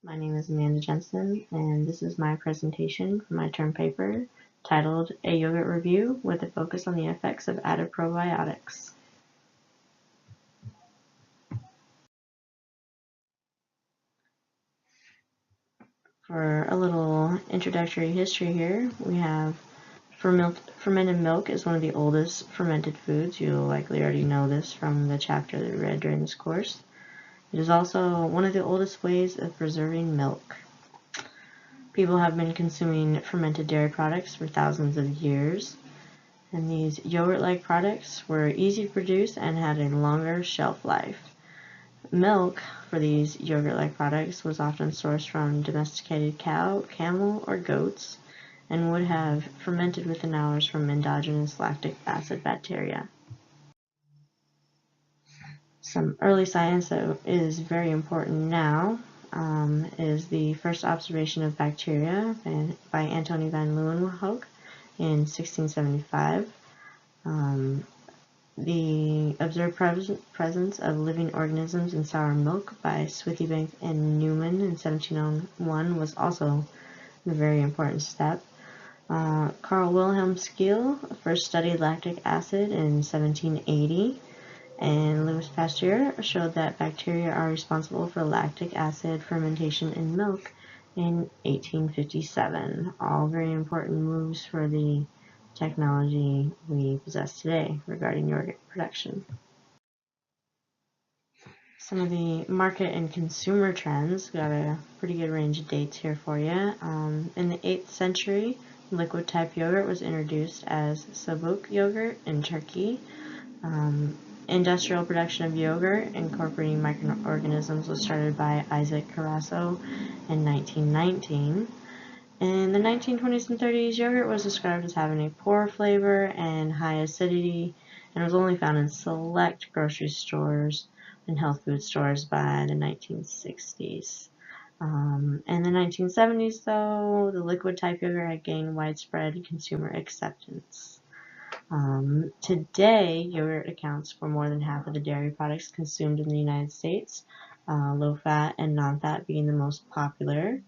My name is Amanda Jensen, and this is my presentation for my term paper titled A Yogurt Review with a Focus on the Effects of Added Probiotics. For a little introductory history here, we have fermented milk is one of the oldest fermented foods. You'll likely already know this from the chapter that we read during this course. It is also one of the oldest ways of preserving milk. People have been consuming fermented dairy products for thousands of years, and these yogurt-like products were easy to produce and had a longer shelf life. Milk for these yogurt-like products was often sourced from domesticated cow, camel, or goats, and would have fermented within hours from endogenous lactic acid bacteria. Some early science that is very important now is the first observation of bacteria by Antony van Leeuwenhoek in 1675. The observed presence of living organisms in sour milk by Swithybank and Newman in 1701 was also a very important step. Carl Wilhelm Scheele first studied lactic acid in 1780. And Louis Pasteur showed that bacteria are responsible for lactic acid fermentation in milk in 1857. All very important moves for the technology we possess today regarding yogurt production. Some of the market and consumer trends, got a pretty good range of dates here for you. In the 8th century, liquid type yogurt was introduced as sabuk yogurt in Turkey. Industrial production of yogurt incorporating microorganisms was started by Isaac Carasso in 1919. In the 1920s and 30s, yogurt was described as having a poor flavor and high acidity, and was only found in select grocery stores and health food stores by the 1960s. In the 1970s, though, the liquid type yogurt had gained widespread consumer acceptance. Today, yogurt accounts for more than half of the dairy products consumed in the United States, low-fat and non-fat being the most popular,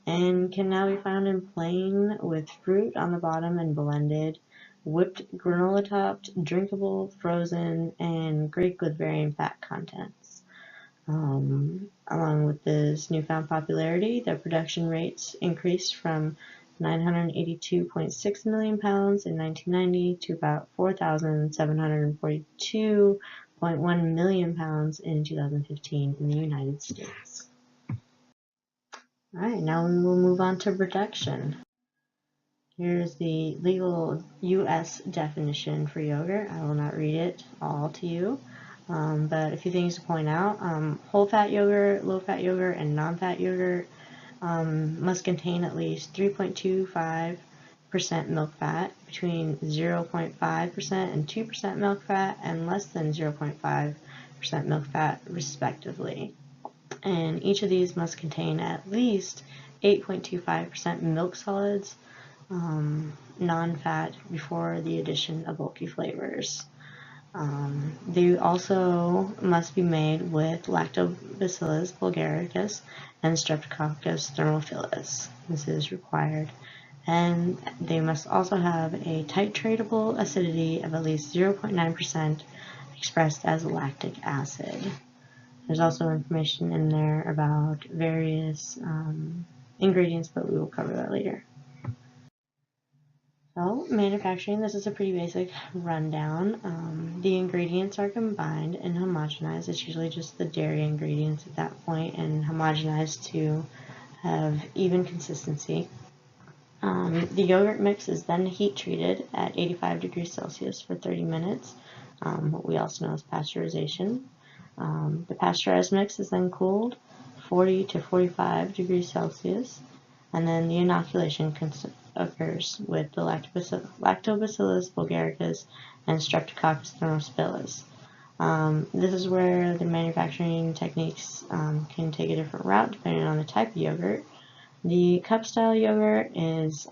and can now be found in plain with fruit on the bottom and blended, whipped, granola-topped, drinkable, frozen, and Greek with varying fat contents. Along with this newfound popularity, the production rates increased from 982.6 million pounds in 1990 to about 4,742.1 million pounds in 2015 in the United States. Alright, now we will move on to production. Here's the legal U.S. definition for yogurt. I will not read it all to you, but a few things to point out. Whole-fat yogurt, low-fat yogurt, and non-fat yogurt must contain at least 3.25% milk fat, between 0.5% and 2% milk fat, and less than 0.5% milk fat, respectively. And each of these must contain at least 8.25% milk solids, non-fat, before the addition of bulky flavors. They also must be made with Lactobacillus bulgaricus and Streptococcus thermophilus. This is required. And they must also have a titratable acidity of at least 0.9% expressed as lactic acid. There's also information in there about various ingredients, but we will cover that later. So, manufacturing, this is a pretty basic rundown. The ingredients are combined and homogenized. It's usually just the dairy ingredients at that point, and homogenized to have even consistency. The yogurt mix is then heat treated at 85 degrees Celsius for 30 minutes, what we also know as pasteurization. The pasteurized mix is then cooled 40 to 45 degrees Celsius, and then the inoculation occurs with the Lactobacillus bulgaricus and Streptococcus thermophilus. This is where the manufacturing techniques can take a different route depending on the type of yogurt. The cup-style yogurt is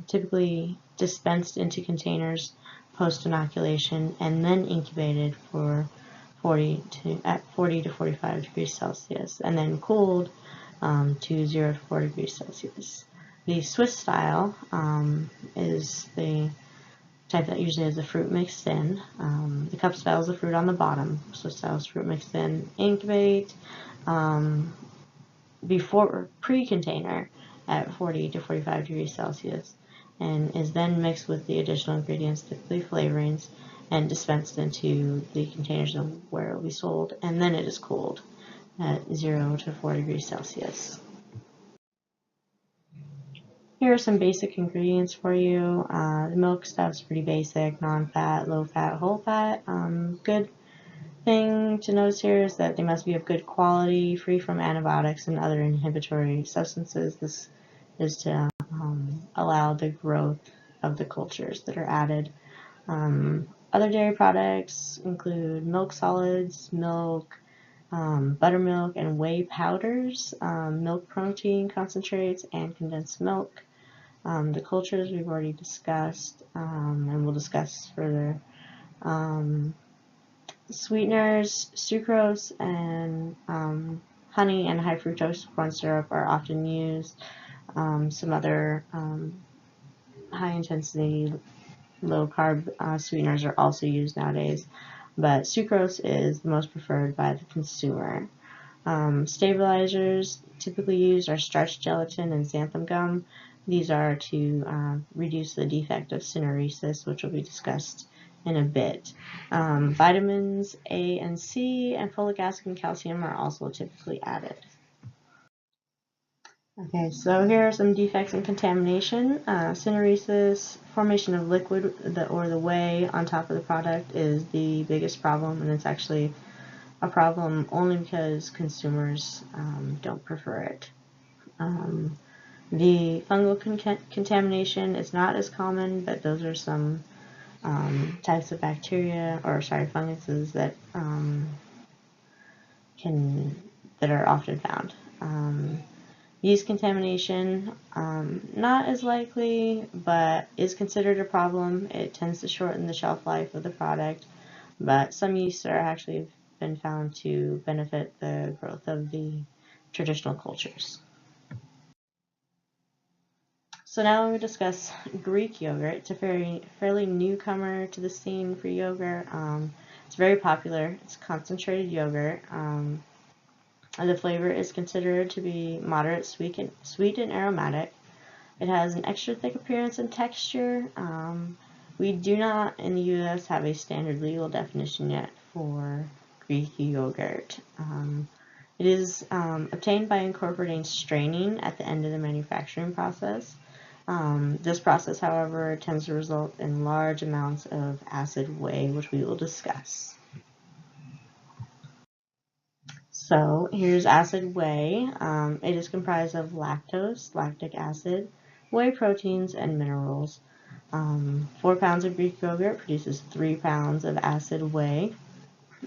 typically dispensed into containers post-inoculation and then incubated for 40 to 45 degrees Celsius, and then cooled to 0 to 4 degrees Celsius. The Swiss style is the type that usually has the fruit mixed in. The cup style is the fruit on the bottom. Swiss style is fruit mixed in. Incubate before pre-container at 40 to 45 degrees Celsius, and is then mixed with the additional ingredients, typically flavorings, and dispensed into the containers where it will be sold, and then it is cooled at 0 to 4 degrees Celsius. Here are some basic ingredients for you. The milk stuff's pretty basic, non-fat, low-fat, whole-fat. Good thing to notice here is that they must be of good quality, free from antibiotics and other inhibitory substances. This is to allow the growth of the cultures that are added. Other dairy products include milk solids, milk, buttermilk, and whey powders, milk protein concentrates, and condensed milk. The cultures we've already discussed, and we'll discuss further. Sweeteners, sucrose, and honey and high fructose corn syrup are often used. Some other high intensity, low carb sweeteners are also used nowadays, but sucrose is the most preferred by the consumer. Stabilizers typically used are starch gelatin and xanthan gum. These are to reduce the defect of syneresis, which will be discussed in a bit. Vitamins A and C and folic acid and calcium are also typically added. Okay, so here are some defects in contamination. Syneresis, formation of liquid or the whey on top of the product is the biggest problem, and it's actually a problem only because consumers don't prefer it. The fungal contamination is not as common, but those are some types of bacteria, or funguses that are often found. Yeast contamination, not as likely, but is considered a problem. It tends to shorten the shelf life of the product, but some yeasts are actually been found to benefit the growth of the traditional cultures. So now we discuss Greek yogurt. It's a fairly newcomer to the scene for yogurt. It's very popular. It's concentrated yogurt. The flavor is considered to be moderate sweet and aromatic. It has an extra thick appearance and texture. We do not in the U.S. have a standard legal definition yet for Greek yogurt. It is obtained by incorporating straining at the end of the manufacturing process. This process, however, tends to result in large amounts of acid whey, which we will discuss. So here's acid whey. It is comprised of lactose, lactic acid, whey proteins, and minerals. 4 pounds of Greek yogurt produces 3 pounds of acid whey.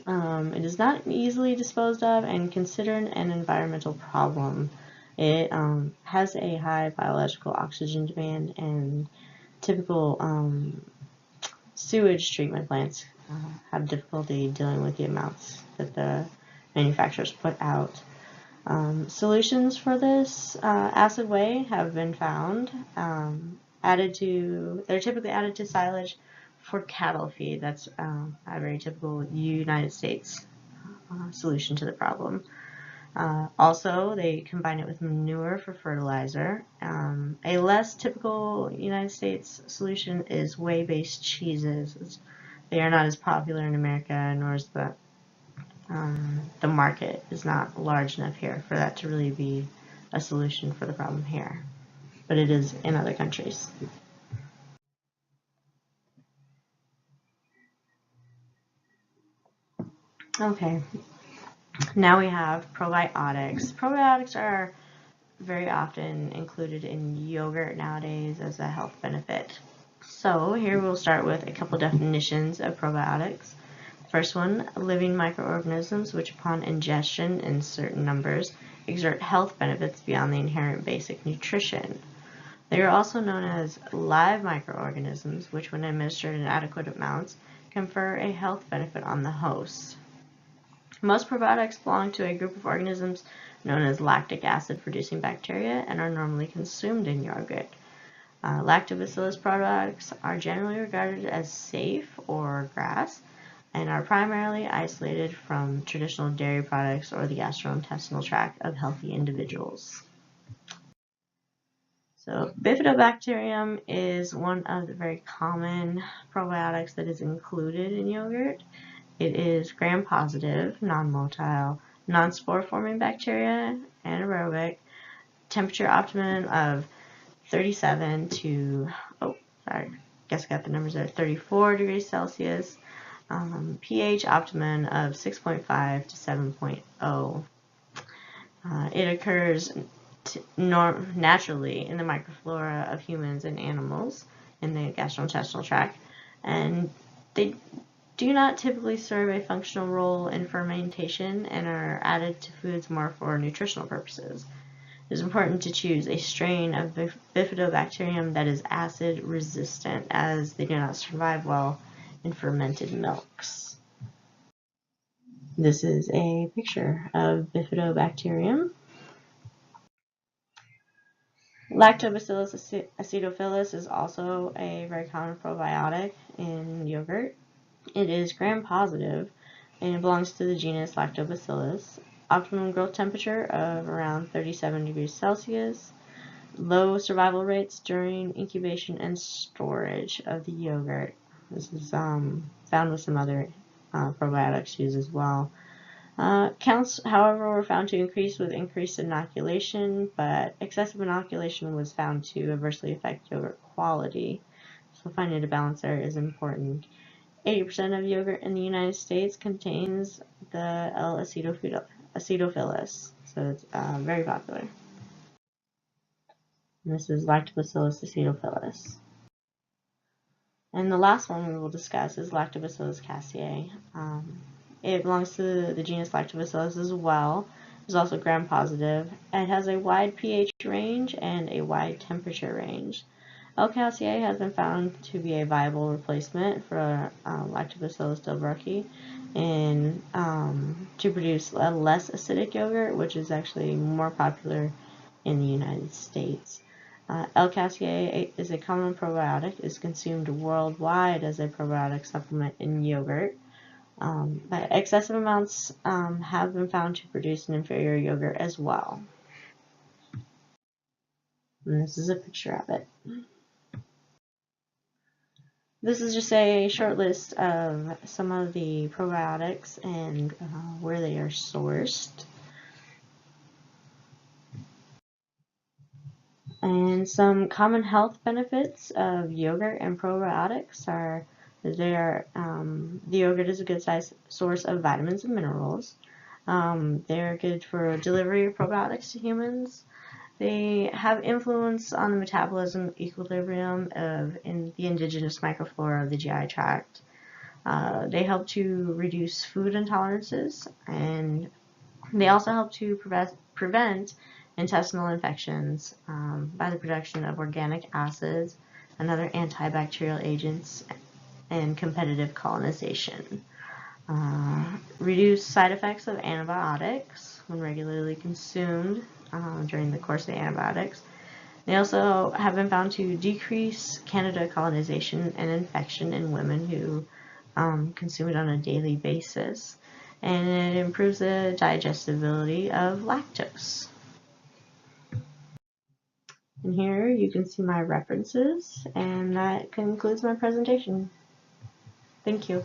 It is not easily disposed of and considered an environmental problem. It has a high biological oxygen demand, and typical sewage treatment plants have difficulty dealing with the amounts that the manufacturers put out. Solutions for this acid whey have been found. They're typically added to silage for cattle feed. That's a very typical United States solution to the problem. Also, they combine it with manure for fertilizer. A less typical United States solution is whey-based cheeses. They are not as popular in America, nor is the market is not large enough here for that to really be a solution for the problem here, but it is in other countries. Okay, now we have probiotics. Probiotics are very often included in yogurt nowadays as a health benefit. So here we'll start with a couple definitions of probiotics. First one, living microorganisms which upon ingestion in certain numbers exert health benefits beyond the inherent basic nutrition. They are also known as live microorganisms which when administered in adequate amounts confer a health benefit on the host. Most probiotics belong to a group of organisms known as lactic acid producing bacteria and are normally consumed in yogurt. Lactobacillus probiotics are generally regarded as safe or GRAS and are primarily isolated from traditional dairy products or the gastrointestinal tract of healthy individuals. So bifidobacterium is one of the very common probiotics that is included in yogurt. It is gram-positive, non-motile, non-spore-forming bacteria, anaerobic, temperature optimum of 37 to, guess I got the numbers there, 34 degrees Celsius, pH optimum of 6.5 to 7.0. It occurs naturally in the microflora of humans and animals in the gastrointestinal tract, and they do not typically serve a functional role in fermentation and are added to foods more for nutritional purposes. It is important to choose a strain of bifidobacterium that is acid resistant, as they do not survive well in fermented milks. This is a picture of bifidobacterium. Lactobacillus acidophilus is also a very common probiotic in yogurt. It is gram-positive and it belongs to the genus Lactobacillus. Optimum growth temperature of around 37 degrees Celsius. Low survival rates during incubation and storage of the yogurt. This is found with some other probiotics used as well. Counts, however, were found to increase with increased inoculation, but excessive inoculation was found to adversely affect yogurt quality. So finding a balance there is important. 80% of yogurt in the United States contains the L. acidophilus, so it's very popular. And this is Lactobacillus acidophilus. And the last one we will discuss is Lactobacillus casei. It belongs to the genus Lactobacillus as well. It's also gram-positive. It has a wide pH range and a wide temperature range. L. casei has been found to be a viable replacement for Lactobacillus delbrueckii and to produce a less acidic yogurt, which is actually more popular in the United States. L. casei is a common probiotic, is consumed worldwide as a probiotic supplement in yogurt. But excessive amounts have been found to produce an inferior yogurt as well. And this is a picture of it. This is just a short list of some of the probiotics and where they are sourced. And some common health benefits of yogurt and probiotics are that the yogurt is a good source of vitamins and minerals. They're good for delivery of probiotics to humans. They have influence on the metabolism equilibrium in the indigenous microflora of the GI tract. They help to reduce food intolerances, and they also help to prevent intestinal infections by the production of organic acids and other antibacterial agents and competitive colonization. Reduce side effects of antibiotics when regularly consumed during the course of the antibiotics. They also have been found to decrease Candida colonization and infection in women who consume it on a daily basis. And it improves the digestibility of lactose. And here you can see my references, and that concludes my presentation. Thank you.